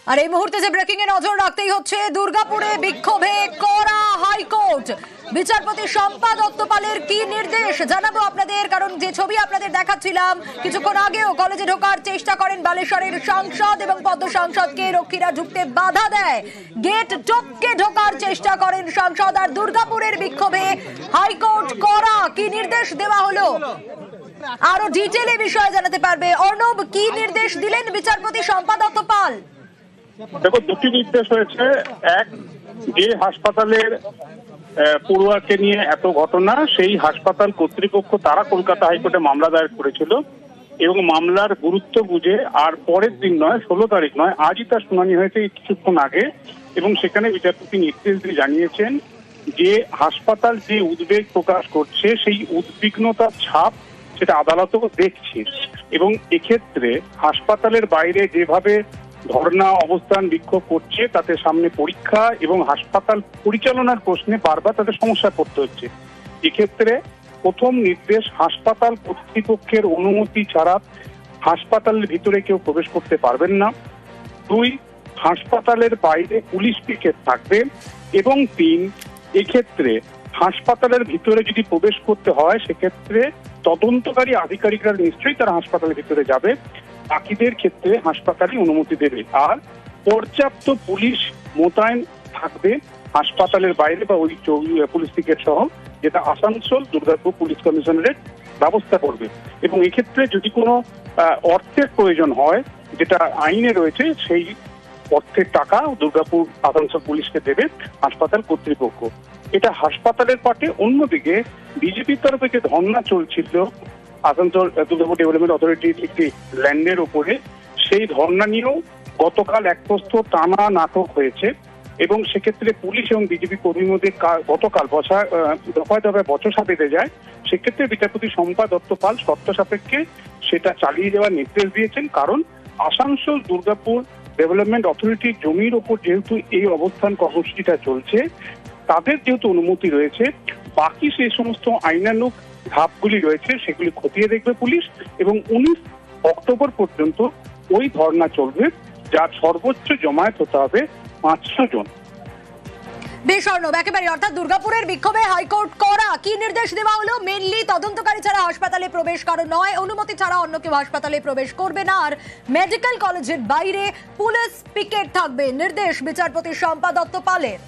আর এই মুহূর্তে যে ব্রেকিং এ নজর রাখতেই হচ্ছে দুর্গাপুরে বিক্ষোভে কড়া হাইকোর্ট। বিচারপতি শম্পা দত্তপালের কি নির্দেশ জানাবো আপনাদের, কারণ যে ছবি আপনাদের দেখাচ্ছিলাম কিছুক্ষণ আগেও, কলেজে ঢোকার চেষ্টা করেন বালেশ্বরের সাংসদ এবং পদ্ম সাংসদকে রক্ষীরা ঢুকতে বাধা দেয়, গেট টপকে ঢোকার চেষ্টা করেন সাংসদ। আর দুর্গাপুরের বিক্ষোভে হাইকোর্ট কড়া কি নির্দেশ দেওয়া হলো, আরো ডিটেইলে বিষয়ে জানাতে পারবে অর্ণব। কি নির্দেশ দিলেন বিচারপতি শম্পা দত্তপাল? দেখো, দুটি নির্দেশ হয়েছে। এক, যে হাসপাতালের পড়ুয়াকে নিয়ে এত ঘটনা, সেই হাসপাতাল কর্তৃপক্ষ তারা কলকাতা হাইকোর্টে মামলা দায়ের করেছিল এবং মামলার গুরুত্ব বুঝে আর পরের দিন নয়, 16 তারিখ নয়, আজই তার শুনানি হয়েছে কিছুক্ষণ আগে। এবং সেখানে বিচারপতি নির্দেশ দিয়ে জানিয়েছেন যে হাসপাতাল যে উদ্বেগ প্রকাশ করছে সেই উদ্বিগ্নতার ছাপ সেটা আদালতও দেখছে। এবং এক্ষেত্রে হাসপাতালের বাইরে যেভাবে ধর্ণা অবস্থান বিক্ষোভ করছে তাতে সামনে পরীক্ষা এবং হাসপাতাল পরিচালনার প্রশ্নে বারবার তাদের সমস্যায় পড়তে হচ্ছে। এক্ষেত্রে প্রথম নির্দেশ, হাসপাতাল কর্তৃপক্ষের অনুমতি ছাড়া হাসপাতালের ভিতরে কেউ প্রবেশ করতে পারবেন না। 2, হাসপাতালের বাইরে পুলিশ পিকেট থাকবে। এবং 3, এক্ষেত্রে হাসপাতালের ভিতরে যদি প্রবেশ করতে হয় সেক্ষেত্রে তদন্তকারী আধিকারিকরা নিশ্চয়ই তারা হাসপাতালের ভিতরে যাবে, বাকিদের ক্ষেত্রে হাসপাতালই অনুমতি দেবে। আর পর্যাপ্ত পুলিশ মোতায়েন থাকবে হাসপাতালের বাইরে বা ওই পুলিশ পিকেট সহ, যেটা আসানসোল দুর্গাপুর পুলিশ কমিশনারেট ব্যবস্থা করবে। এবং এক্ষেত্রে যদি কোনো অর্থের প্রয়োজন হয়, যেটা আইনে রয়েছে, সেই অর্থের টাকা দুর্গাপুর আসানসোল পুলিশকে দেবে হাসপাতাল কর্তৃপক্ষ। এটা হাসপাতালের পাটে। অন্যদিকে বিজেপির তরফে যে ধর্ণা চলছিল আসানসোল দুর্গাপুর ডেভেলপমেন্ট অথরিটির একটি ল্যান্ডের উপরে, সেই ধর্ণা নিয়েও গতকাল এক প্রস্থ টানা নাটক হয়েছে। এবং সেক্ষেত্রে পুলিশ এবং বিজেপি কর্মীর মধ্যে গতকাল দফায় দফায় বচসা বেঁধে যায়। সেক্ষেত্রে বিচারপতি শম্পা দত্তপাল শর্ত সাপেক্ষে সেটা চালিয়ে যাওয়ার নির্দেশ দিয়েছেন। কারণ আসানসোল দুর্গাপুর ডেভেলপমেন্ট অথরিটির জমির ওপর যেহেতু এই অবস্থান কর্মসূচিটা চলছে, তাদের যেহেতু অনুমতি রয়েছে, বাকি সেই সমস্ত আইনানুগ ধাপগুলি রয়েছে সেগুলি খতিয়ে দেখবে পুলিশ। এবং 19 অক্টোবর পর্যন্ত ওই ধর্ণা চলবে, যার সর্বোচ্চ জমায়েত হতে হবে 500 জন। বেশ অর্ণব, একেবারে অর্থাৎ দুর্গাপুরের বিক্ষোভে হাইকোর্ট করা কি নির্দেশ দেওয়া হলো, মেনলি তদন্তকারী ছাড়া হাসপাতালে প্রবেশ কারো নয়, অনুমতি ছাড়া অন্য কেউ হাসপাতালে প্রবেশ করবে না, আর মেডিকেল কলেজের বাইরে পুলিশ পিকেট থাকবে, নির্দেশ বিচারপতি শম্পা দত্তপালের।